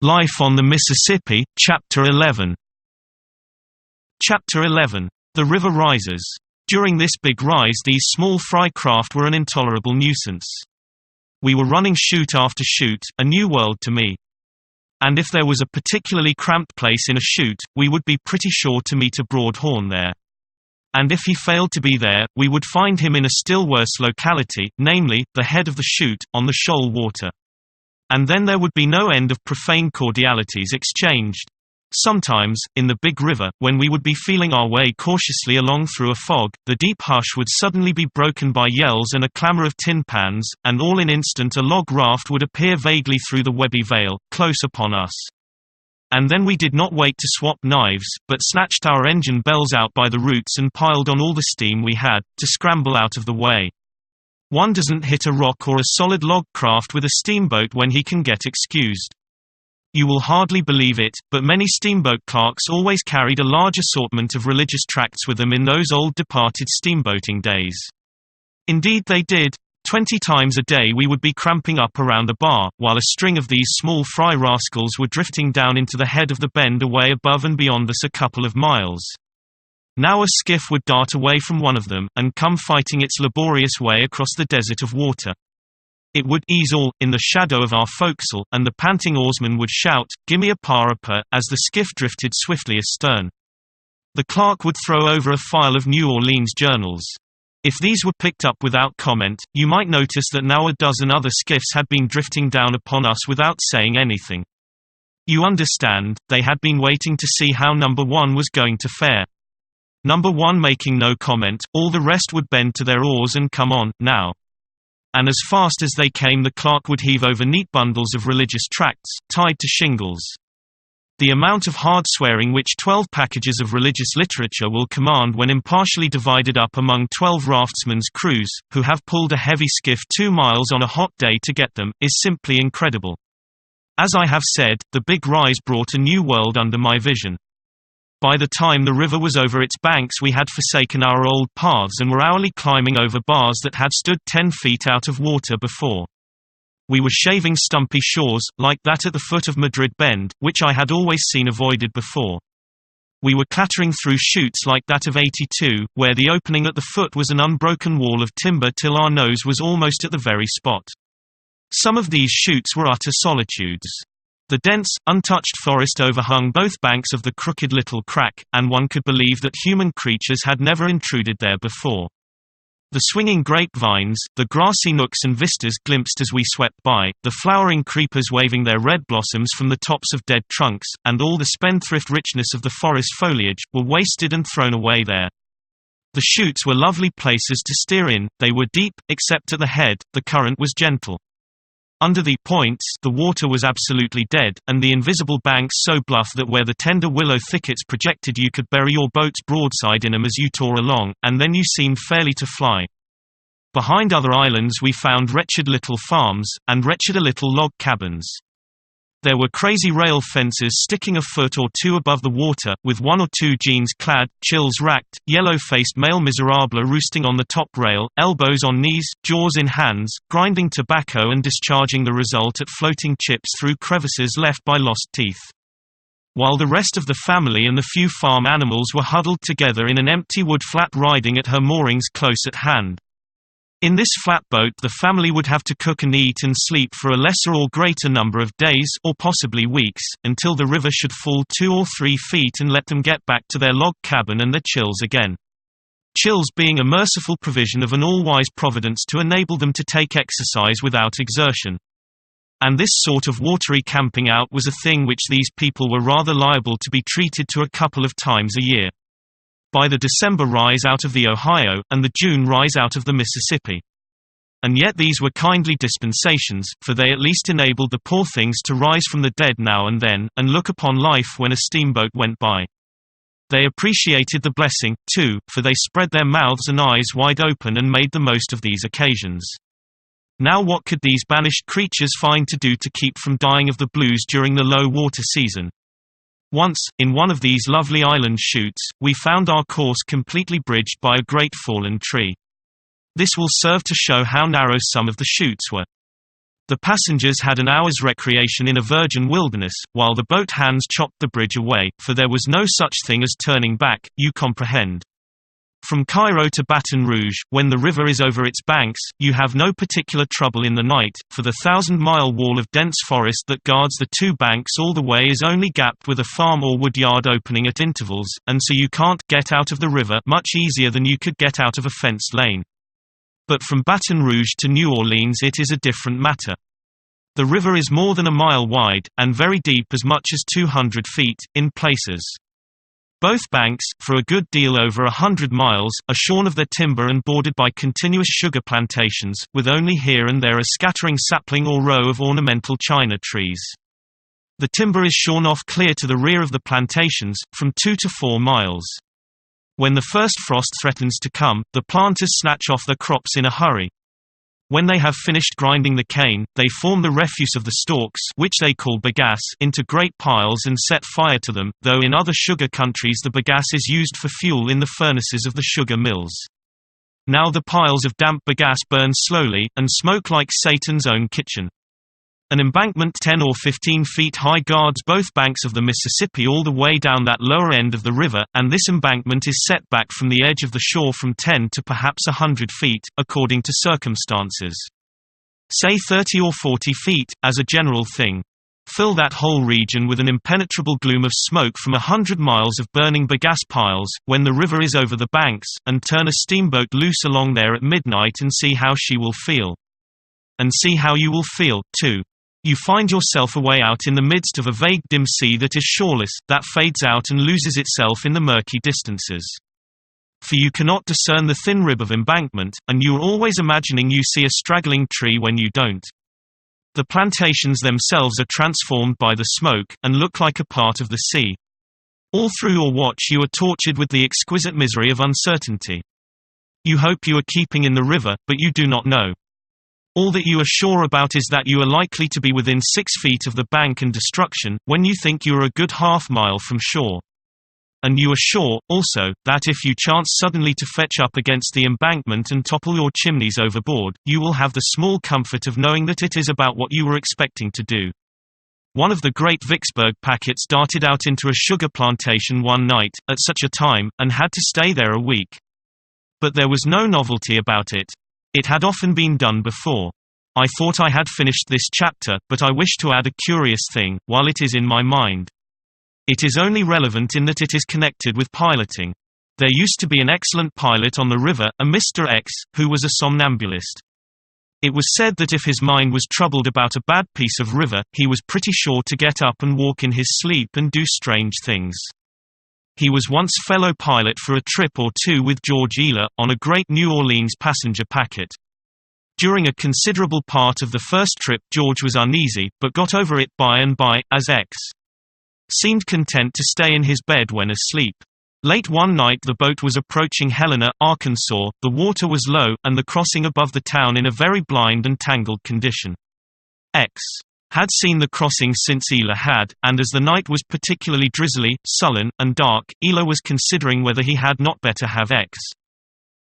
Life on the Mississippi, Chapter 11. Chapter 11. The River Rises. During this big rise, these small fry craft were an intolerable nuisance. We were running chute after chute, a new world to me. And if there was a particularly cramped place in a chute, we would be pretty sure to meet a Broad Horn there. And if he failed to be there, we would find him in a still worse locality, namely, the head of the chute, on the shoal water. And then there would be no end of profane cordialities exchanged. Sometimes, in the big river, when we would be feeling our way cautiously along through a fog, the deep hush would suddenly be broken by yells and a clamor of tin pans, and all in instant a log raft would appear vaguely through the webby veil, close upon us. And then we did not wait to swap knives, but snatched our engine bells out by the roots and piled on all the steam we had, to scramble out of the way. One doesn't hit a rock or a solid log craft with a steamboat when he can get excused. You will hardly believe it, but many steamboat clerks always carried a large assortment of religious tracts with them in those old departed steamboating days. Indeed they did. 20 times a day we would be cramping up around a bar, while a string of these small fry rascals were drifting down into the head of the bend away above and beyond us a couple of miles. Now a skiff would dart away from one of them, and come fighting its laborious way across the desert of water. It would ease all, in the shadow of our forecastle, and the panting oarsman would shout, "Gimme a par," as the skiff drifted swiftly astern. The clerk would throw over a file of New Orleans journals. If these were picked up without comment, you might notice that now a dozen other skiffs had been drifting down upon us without saying anything. You understand, they had been waiting to see how number one was going to fare. Number one making no comment, all the rest would bend to their oars and come on, now. And as fast as they came the clerk would heave over neat bundles of religious tracts, tied to shingles. The amount of hard swearing which 12 packages of religious literature will command when impartially divided up among 12 raftsmen's crews, who have pulled a heavy skiff 2 miles on a hot day to get them, is simply incredible. As I have said, the big rise brought a new world under my vision. By the time the river was over its banks we had forsaken our old paths and were hourly climbing over bars that had stood 10 feet out of water before. We were shaving stumpy shores, like that at the foot of Madrid Bend, which I had always seen avoided before. We were clattering through chutes like that of 82, where the opening at the foot was an unbroken wall of timber till our nose was almost at the very spot. Some of these chutes were utter solitudes. The dense, untouched forest overhung both banks of the crooked little crack, and one could believe that human creatures had never intruded there before. The swinging grapevines, the grassy nooks and vistas glimpsed as we swept by, the flowering creepers waving their red blossoms from the tops of dead trunks, and all the spendthrift richness of the forest foliage, were wasted and thrown away there. The chutes were lovely places to steer in, they were deep, except at the head, the current was gentle. Under the points, the water was absolutely dead, and the invisible banks so bluff that where the tender willow thickets projected you could bury your boat's broadside in them as you tore along, and then you seemed fairly to fly. Behind other islands we found wretched little farms, and wretcheder little log cabins. There were crazy rail fences sticking a foot or two above the water, with 1 or 2 jeans-clad, chills racked, yellow-faced male miserable roosting on the top rail, elbows on knees, jaws in hands, grinding tobacco and discharging the result at floating chips through crevices left by lost teeth. While the rest of the family and the few farm animals were huddled together in an empty wood flat riding at her moorings close at hand. In this flatboat the family would have to cook and eat and sleep for a lesser or greater number of days, or possibly weeks, until the river should fall 2 or 3 feet and let them get back to their log cabin and their chills again. Chills being a merciful provision of an all-wise providence to enable them to take exercise without exertion. And this sort of watery camping out was a thing which these people were rather liable to be treated to a couple of times a year. By the December rise out of the Ohio, and the June rise out of the Mississippi. And yet these were kindly dispensations, for they at least enabled the poor things to rise from the dead now and then, and look upon life when a steamboat went by. They appreciated the blessing, too, for they spread their mouths and eyes wide open and made the most of these occasions. Now what could these banished creatures find to do to keep from dying of the blues during the low water season? Once, in one of these lovely island chutes, we found our course completely bridged by a great fallen tree. This will serve to show how narrow some of the chutes were. The passengers had an hour's recreation in a virgin wilderness, while the boat hands chopped the bridge away, for there was no such thing as turning back, you comprehend. From Cairo to Baton Rouge, when the river is over its banks, you have no particular trouble in the night, for the 1,000-mile wall of dense forest that guards the two banks all the way is only gapped with a farm or wood yard opening at intervals, and so you can't get out of the river much easier than you could get out of a fenced lane. But from Baton Rouge to New Orleans it is a different matter. The river is more than a mile wide, and very deep, as much as 200 feet, in places. Both banks, for a good deal over 100 miles, are shorn of their timber and bordered by continuous sugar plantations, with only here and there a scattering sapling or row of ornamental china trees. The timber is shorn off clear to the rear of the plantations, from 2 to 4 miles. When the first frost threatens to come, the planters snatch off their crops in a hurry. When they have finished grinding the cane, they form the refuse of the stalks, which they call bagasse, into great piles and set fire to them, though in other sugar countries the bagasse is used for fuel in the furnaces of the sugar mills. Now the piles of damp bagasse burn slowly, and smoke like Satan's own kitchen. An embankment 10 or 15 feet high guards both banks of the Mississippi all the way down that lower end of the river, and this embankment is set back from the edge of the shore from 10 to perhaps 100 feet, according to circumstances. Say 30 or 40 feet, as a general thing. Fill that whole region with an impenetrable gloom of smoke from 100 miles of burning bagasse piles, when the river is over the banks, and turn a steamboat loose along there at midnight and see how she will feel. And see how you will feel, too. You find yourself away out in the midst of a vague dim sea that is shoreless, that fades out and loses itself in the murky distances. For you cannot discern the thin rib of embankment, and you are always imagining you see a straggling tree when you don't. The plantations themselves are transformed by the smoke, and look like a part of the sea. All through your watch you are tortured with the exquisite misery of uncertainty. You hope you are keeping in the river, but you do not know. All that you are sure about is that you are likely to be within 6 feet of the bank and destruction, when you think you are a good half-mile from shore. And you are sure, also, that if you chance suddenly to fetch up against the embankment and topple your chimneys overboard, you will have the small comfort of knowing that it is about what you were expecting to do. One of the great Vicksburg packets darted out into a sugar plantation one night, at such a time, and had to stay there a week. But there was no novelty about it. It had often been done before. I thought I had finished this chapter, but I wish to add a curious thing, while it is in my mind. It is only relevant in that it is connected with piloting. There used to be an excellent pilot on the river, a Mr. X, who was a somnambulist. It was said that if his mind was troubled about a bad piece of river, he was pretty sure to get up and walk in his sleep and do strange things. He was once fellow pilot for a trip or two with George Ealer, on a great New Orleans passenger packet. During a considerable part of the first trip George was uneasy, but got over it by and by, as X seemed content to stay in his bed when asleep. Late one night the boat was approaching Helena, Arkansas, the water was low, and the crossing above the town in a very blind and tangled condition. X had seen the crossing since Ealer had, and as the night was particularly drizzly, sullen, and dark, Ealer was considering whether he had not better have X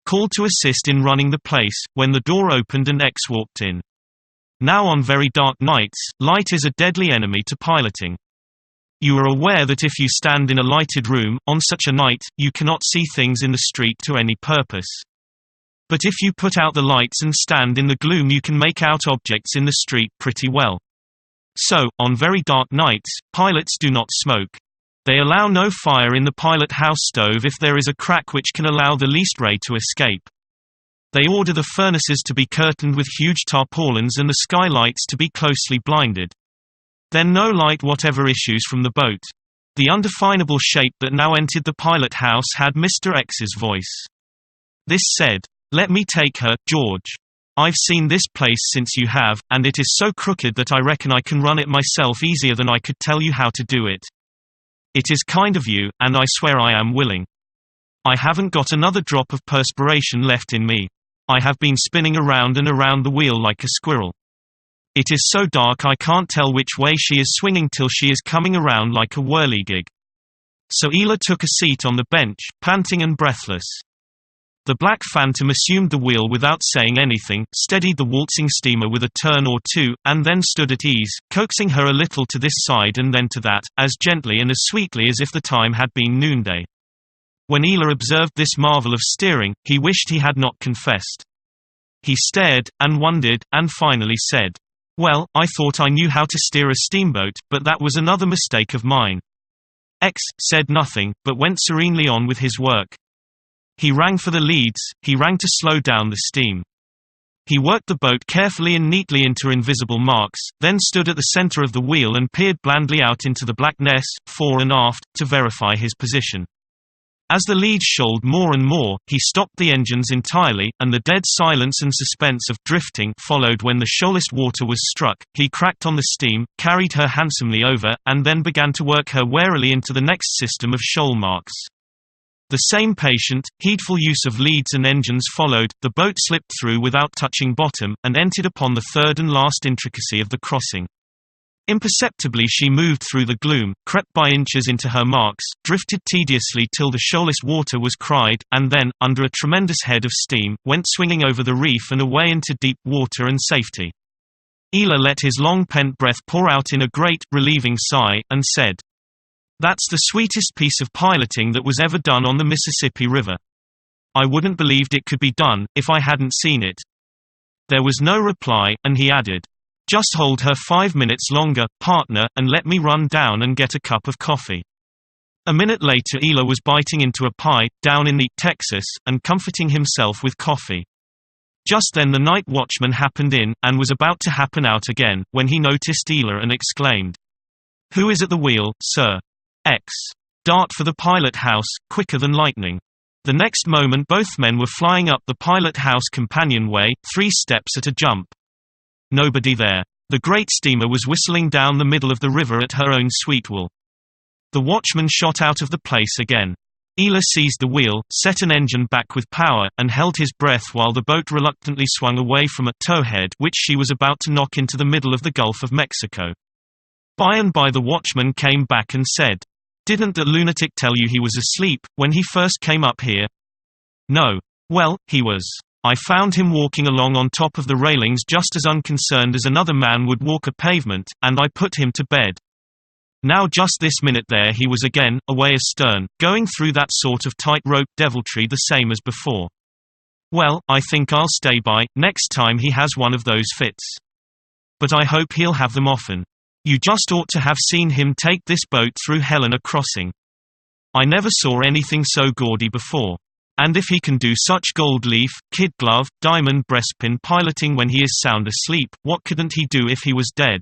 called to assist in running the place, when the door opened and X walked in. Now on very dark nights, light is a deadly enemy to piloting. You are aware that if you stand in a lighted room, on such a night, you cannot see things in the street to any purpose. But if you put out the lights and stand in the gloom you can make out objects in the street pretty well. So, on very dark nights, pilots do not smoke. They allow no fire in the pilot house stove if there is a crack which can allow the least ray to escape. They order the furnaces to be curtained with huge tarpaulins and the skylights to be closely blinded. Then no light whatever issues from the boat. The undefinable shape that now entered the pilot house had Mr. X's voice. This said, "Let me take her, George. I've seen this place since you have, and it is so crooked that I reckon I can run it myself easier than I could tell you how to do it. It is kind of you, and I swear I am willing. I haven't got another drop of perspiration left in me. I have been spinning around and around the wheel like a squirrel. It is so dark I can't tell which way she is swinging till she is coming around like a whirligig." So Ealer took a seat on the bench, panting and breathless. The Black Phantom assumed the wheel without saying anything, steadied the waltzing steamer with a turn or two, and then stood at ease, coaxing her a little to this side and then to that, as gently and as sweetly as if the time had been noonday. When Ela observed this marvel of steering, he wished he had not confessed. He stared, and wondered, and finally said, "Well, I thought I knew how to steer a steamboat, but that was another mistake of mine." X said nothing, but went serenely on with his work. He rang for the leads, he rang to slow down the steam. He worked the boat carefully and neatly into invisible marks, then stood at the center of the wheel and peered blandly out into the blackness, fore and aft, to verify his position. As the leads shoaled more and more, he stopped the engines entirely, and the dead silence and suspense of drifting followed when the shoalest water was struck. He cracked on the steam, carried her handsomely over, and then began to work her warily into the next system of shoal marks. The same patient, heedful use of leads and engines followed. The boat slipped through without touching bottom, and entered upon the third and last intricacy of the crossing. Imperceptibly she moved through the gloom, crept by inches into her marks, drifted tediously till the shoalest water was cried, and then, under a tremendous head of steam, went swinging over the reef and away into deep water and safety. Ela let his long-pent breath pour out in a great, relieving sigh, and said, "That's the sweetest piece of piloting that was ever done on the Mississippi River. I wouldn't believed it could be done, if I hadn't seen it." There was no reply, and he added, "Just hold her 5 minutes longer, partner, and let me run down and get a cup of coffee." A minute later Ela was biting into a pie, down in the Texas, and comforting himself with coffee. Just then the night watchman happened in, and was about to happen out again, when he noticed Ela and exclaimed, "Who is at the wheel, sir?" X. Dart for the pilot house, quicker than lightning. The next moment both men were flying up the pilot house companionway, 3 steps at a jump. Nobody there. The great steamer was whistling down the middle of the river at her own sweet will. The watchman shot out of the place again. Ela seized the wheel, set an engine back with power, and held his breath while the boat reluctantly swung away from a towhead which she was about to knock into the middle of the Gulf of Mexico. By and by the watchman came back and said, "Didn't that lunatic tell you he was asleep, when he first came up here?" "No. Well, he was. I found him walking along on top of the railings just as unconcerned as another man would walk a pavement, and I put him to bed. Now just this minute there he was again, away astern, going through that sort of tight-rope deviltry the same as before. Well, I think I'll stay by, next time he has one of those fits. But I hope he'll have them often. You just ought to have seen him take this boat through Helena Crossing. I never saw anything so gaudy before. And if he can do such gold leaf, kid glove, diamond breastpin piloting when he is sound asleep, what couldn't he do if he was dead?"